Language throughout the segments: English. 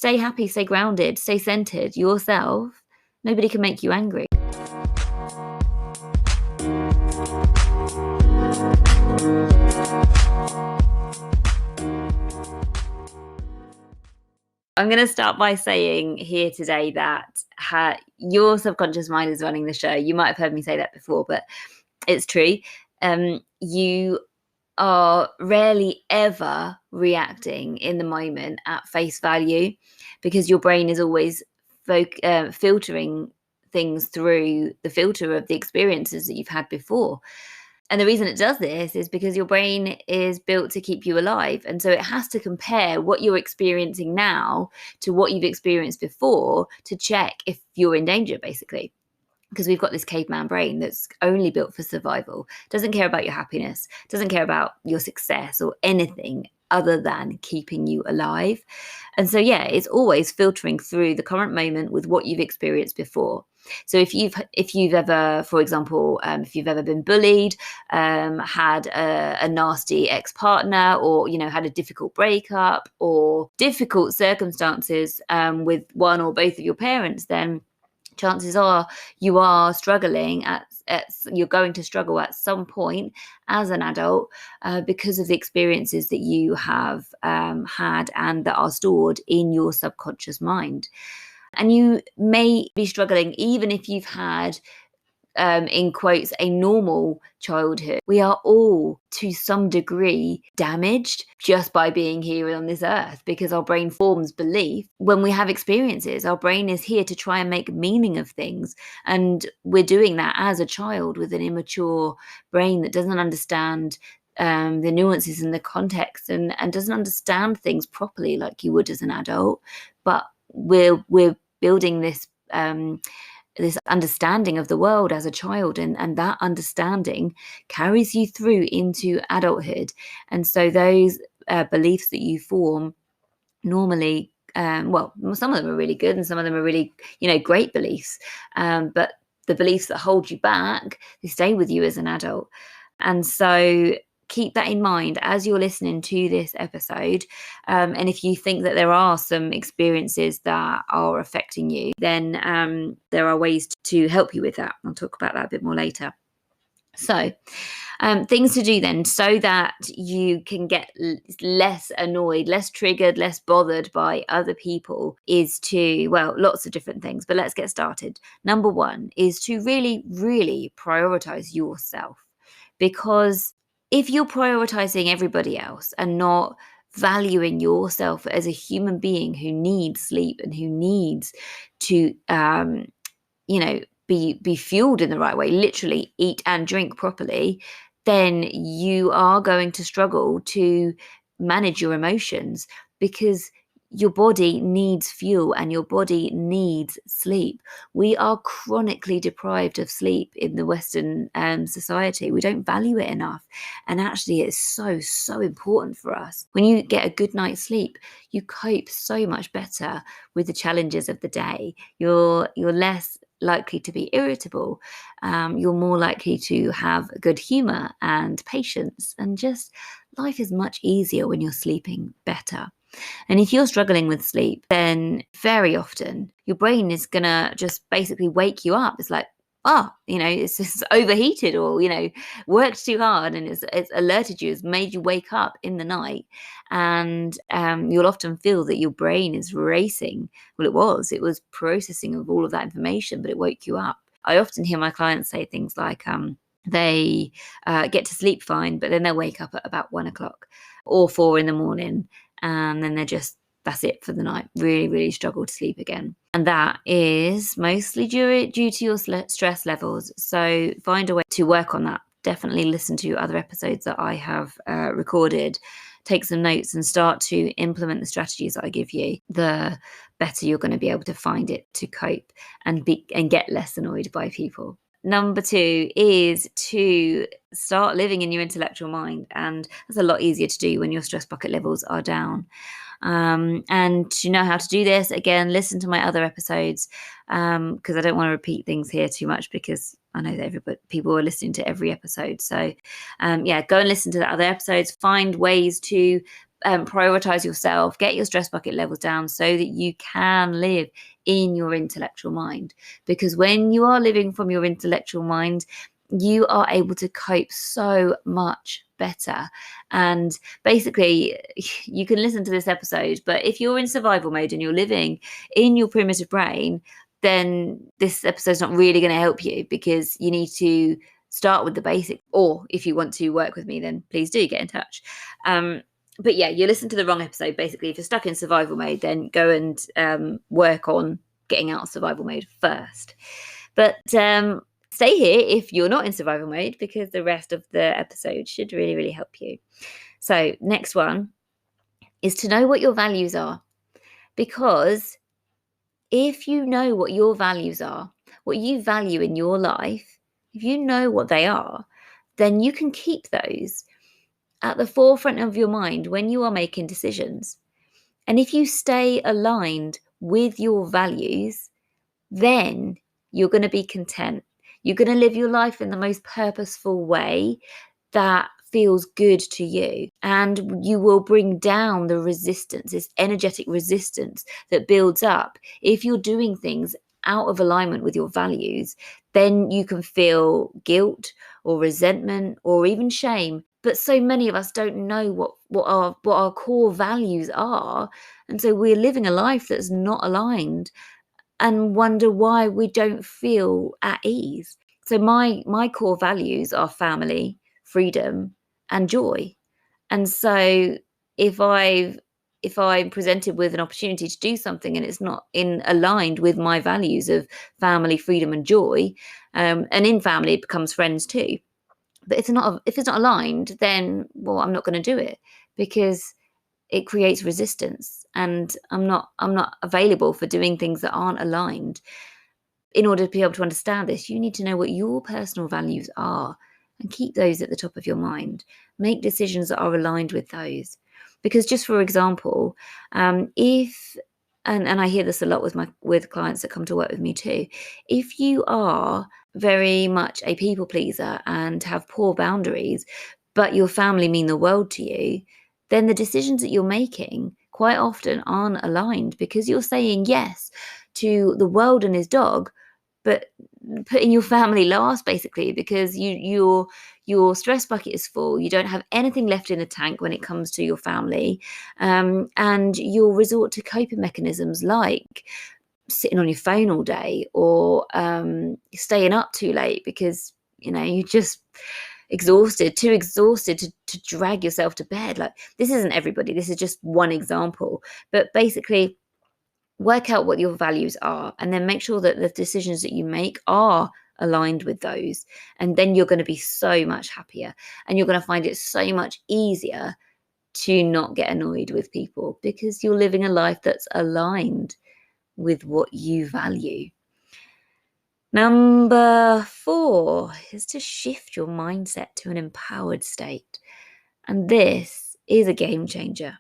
stay happy, stay grounded, stay centered yourself, nobody can make you angry. I'm going to start by saying here today that your subconscious mind is running the show. You might have heard me say that before, but it's true. You are rarely ever reacting in the moment at face value, because your brain is always filtering things through the filter of the experiences that you've had before. And the reason it does this is because your brain is built to keep you alive. And so it has to compare what you're experiencing now to what you've experienced before to check if you're in danger, basically. Because we've got this caveman brain that's only built for survival, doesn't care about your happiness, doesn't care about your success or anything other than keeping you alive. And so, yeah, it's always filtering through the current moment with what you've experienced before. So if you've ever, for example, if you've ever been bullied, had a nasty ex-partner, or, had a difficult breakup or difficult circumstances with one or both of your parents, then chances are you are struggling you're going to struggle at some point as an adult because of the experiences that you have had and that are stored in your subconscious mind. And you may be struggling even if you've had, in quotes, a normal childhood. We are all to some degree damaged just by being here on this earth, because our brain forms belief when we have experiences. Our brain is here to try and make meaning of things. And we're doing that as a child with an immature brain that doesn't understand the nuances and the context and doesn't understand things properly like you would as an adult. But we're building this this understanding of the world as a child, and that understanding carries you through into adulthood. And so those beliefs that you form normally, some of them are really good and some of them are really, great beliefs, but the beliefs that hold you back, they stay with you as an adult. And so keep that in mind as you're listening to this episode. And if you think that there are some experiences that are affecting you, then there are ways to help you with that. I'll talk about that a bit more later. So things to do then, so that you can get less annoyed, less triggered, less bothered by other people, is to, lots of different things, but let's get started. Number one is to really, really prioritize yourself, because if you're prioritizing everybody else and not valuing yourself as a human being who needs sleep and who needs to, be fueled in the right way, literally eat and drink properly, then you are going to struggle to manage your emotions, because your body needs fuel and your body needs sleep. We are chronically deprived of sleep in the Western society. We don't value it enough. And actually, it's so, so important for us. When you get a good night's sleep, you cope so much better with the challenges of the day. You're less likely to be irritable. You're more likely to have good humor and patience, and just life is much easier when you're sleeping better. And if you're struggling with sleep, then very often your brain is going to just basically wake you up. It's like, it's just overheated, or, worked too hard, and it's alerted you, it's made you wake up in the night. And you'll often feel that your brain is racing. Well, it was processing of all of that information, but it woke you up. I often hear my clients say things like, they get to sleep fine, but then they'll wake up at about 1 o'clock or 4 a.m. And then that's it for the night. Really, really struggle to sleep again. And that is mostly due to your stress levels. So find a way to work on that. Definitely listen to other episodes that I have recorded. Take some notes and start to implement the strategies that I give you. The better you're going to be able to find it to cope and get less annoyed by people. Number 2 is to start living in your intellectual mind. And that's a lot easier to do when your stress bucket levels are down. And to know how to do this, again, listen to my other episodes, because I don't want to repeat things here too much, because I know that people are listening to every episode. So, go and listen to the other episodes. Find ways to prioritize yourself, get your stress bucket levels down so that you can live in your intellectual mind. Because when you are living from your intellectual mind, you are able to cope so much better. And basically, you can listen to this episode, but if you're in survival mode and you're living in your primitive brain, then this episode's not really going to help you, because you need to start with the basic. Or if you want to work with me, then please do get in touch. But yeah, you listen to the wrong episode. Basically, if you're stuck in survival mode, then go and work on getting out of survival mode first. But stay here if you're not in survival mode, because the rest of the episode should really, really help you. So next one is to know what your values are. Because if you know what your values are, what you value in your life, if you know what they are, then you can keep those at the forefront of your mind when you are making decisions. And if you stay aligned with your values, then you're going to be content. You're going to live your life in the most purposeful way that feels good to you. And you will bring down the resistance, this energetic resistance that builds up. If you're doing things out of alignment with your values, then you can feel guilt or resentment or even shame. But so many of us don't know what our core values are. And so we're living a life that's not aligned and wonder why we don't feel at ease. So my core values are family, freedom, and joy. And so if I'm presented with an opportunity to do something and it's not aligned with my values of family, freedom, and joy, and in family it becomes friends too. But if it's not aligned, then I'm not going to do it, because it creates resistance, and I'm not available for doing things that aren't aligned. In order to be able to understand this, you need to know what your personal values are and keep those at the top of your mind. Make decisions that are aligned with those. Because just for example, if and I hear this a lot with clients that come to work with me too, if you are very much a people pleaser and have poor boundaries, but your family mean the world to you, then the decisions that you're making quite often aren't aligned, because you're saying yes to the world and his dog, but putting your family last, basically, because your stress bucket is full. You don't have anything left in the tank when it comes to your family, and you'll resort to coping mechanisms like sitting on your phone all day, or staying up too late because you're just too exhausted to drag yourself to bed. Like, this isn't everybody, this is just one example, but basically work out what your values are and then make sure that the decisions that you make are aligned with those, and then you're going to be so much happier, and you're going to find it so much easier to not get annoyed with people, because you're living a life that's aligned with what you value. Number 4 is to shift your mindset to an empowered state. And this is a game changer,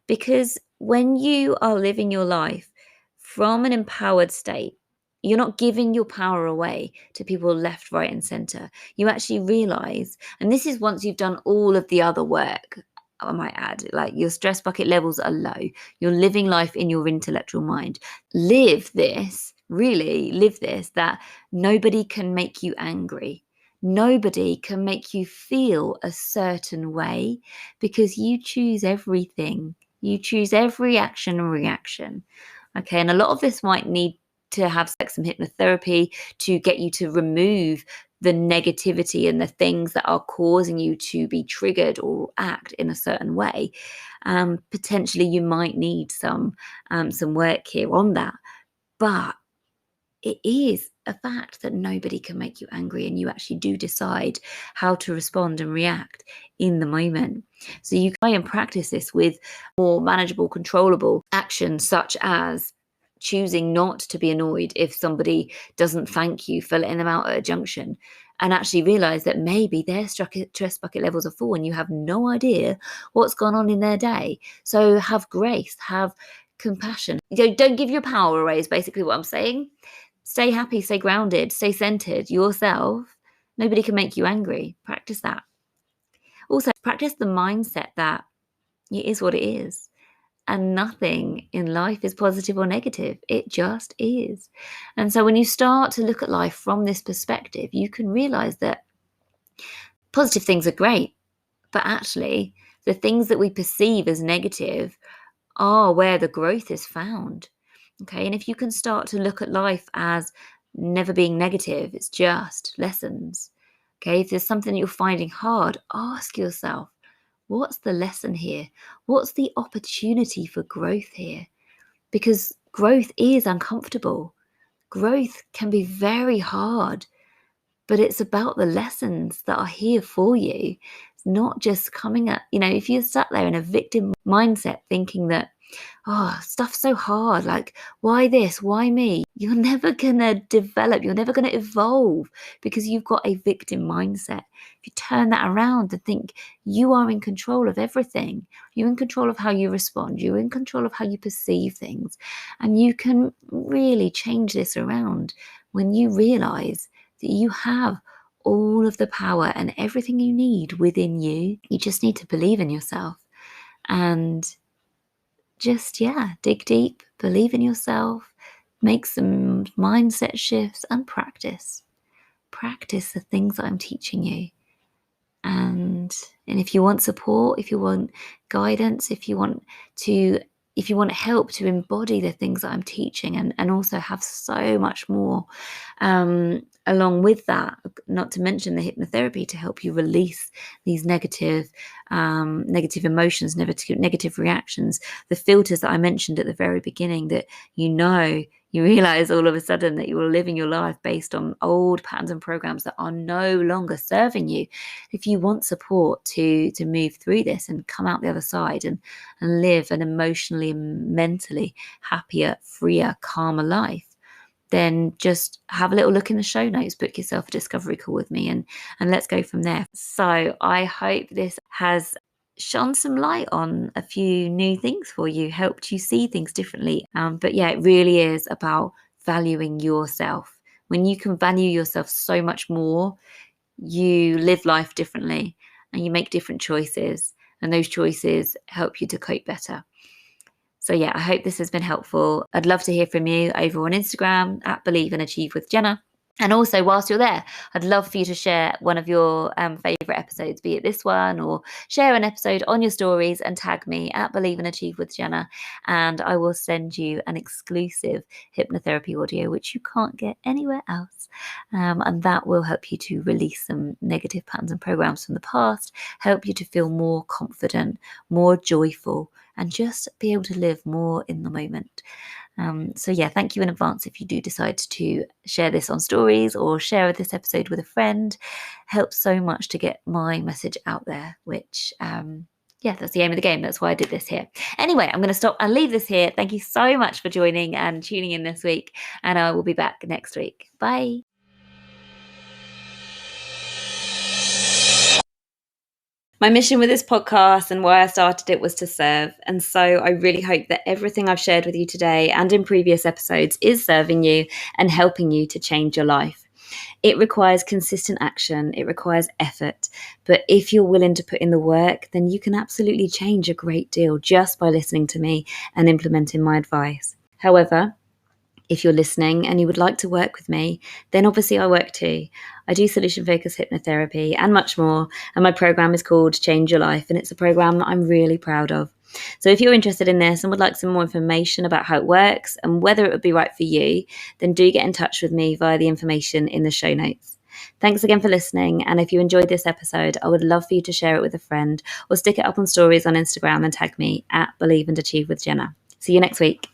because when you are living your life from an empowered state, you're not giving your power away to people left, right, and center. You actually realize, and this is once you've done all of the other work, I might add, like your stress bucket levels are low, you're living life in your intellectual mind. Live this, that nobody can make you angry. Nobody can make you feel a certain way, because you choose everything. You choose every action and reaction. Okay, and a lot of this might need to have some hypnotherapy to get you to remove the negativity and the things that are causing you to be triggered or act in a certain way. Potentially you might need some work here on that. But it is a fact that nobody can make you angry, and you actually do decide how to respond and react in the moment. So you try and practice this with more manageable, controllable actions, such as choosing not to be annoyed if somebody doesn't thank you for letting them out at a junction, and actually realize that maybe their stress bucket levels are full and you have no idea what's gone on in their day. So have grace, have compassion. Don't give your power away is basically what I'm saying. Stay happy, stay grounded, stay centered yourself. Nobody can make you angry. Practice that. Also, practice the mindset that It is what it is. And nothing in life is positive or negative. It just is. And so when you start to look at life from this perspective, you can realize that positive things are great, but actually, the things that we perceive as negative are where the growth is found. Okay. And if you can start to look at life as never being negative, it's just lessons. Okay. If there's something you're finding hard, ask yourself, what's the lesson here? What's the opportunity for growth here? Because growth is uncomfortable. Growth can be very hard, but it's about the lessons that are here for you. It's not just coming at, if you're sat there in a victim mindset thinking that, oh, stuff's so hard, like, why this, why me? You're never going to develop, you're never going to evolve because you've got a victim mindset. If you turn that around and think you are in control of everything, you're in control of how you respond, you're in control of how you perceive things, and you can really change this around when you realize that you have all of the power and everything you need within you. You just need to believe in yourself and just, dig deep, believe in yourself, make some mindset shifts and practice. Practice the things that I'm teaching you. And if you want support, if you want guidance, if you want help to embody the things that I'm teaching and also have so much more along with that, not to mention the hypnotherapy to help you release these negative emotions, negative reactions, the filters that I mentioned at the very beginning that you realize all of a sudden that you are living your life based on old patterns and programs that are no longer serving you. If you want support to move through this and come out the other side and live an emotionally and mentally happier, freer, calmer life, then just have a little look in the show notes, book yourself a discovery call with me and let's go from there. So I hope this has shone some light on a few new things for you, helped you see things differently. But it really is about valuing yourself. When you can value yourself so much more, you live life differently and you make different choices, and those choices help you to cope better. So I hope this has been helpful. I'd love to hear from you over on Instagram at Believe and Achieve with Jenna. And also, whilst you're there, I'd love for you to share one of your favourite episodes, be it this one, or share an episode on your stories and tag me at Believe and Achieve with Jenna. And I will send you an exclusive hypnotherapy audio, which you can't get anywhere else. And that will help you to release some negative patterns and programs from the past, help you to feel more confident, more joyful, and just be able to live more in the moment. Thank you in advance if you do decide to share this on stories or share this episode with a friend. Helps so much to get my message out there, which, that's the aim of the game. That's why I did this here. Anyway, I'm going to stop and leave this here. Thank you so much for joining and tuning in this week, and I will be back next week. Bye. My mission with this podcast and why I started it was to serve. And so I really hope that everything I've shared with you today and in previous episodes is serving you and helping you to change your life. It requires consistent action. It requires effort. But if you're willing to put in the work, then you can absolutely change a great deal just by listening to me and implementing my advice. However, if you're listening and you would like to work with me, then obviously I work too. I do solution-focused hypnotherapy and much more. And my program is called Change Your Life. And it's a program that I'm really proud of. So if you're interested in this and would like some more information about how it works and whether it would be right for you, then do get in touch with me via the information in the show notes. Thanks again for listening. And if you enjoyed this episode, I would love for you to share it with a friend or stick it up on stories on Instagram and tag me at Believe and Achieve with Jenna. See you next week.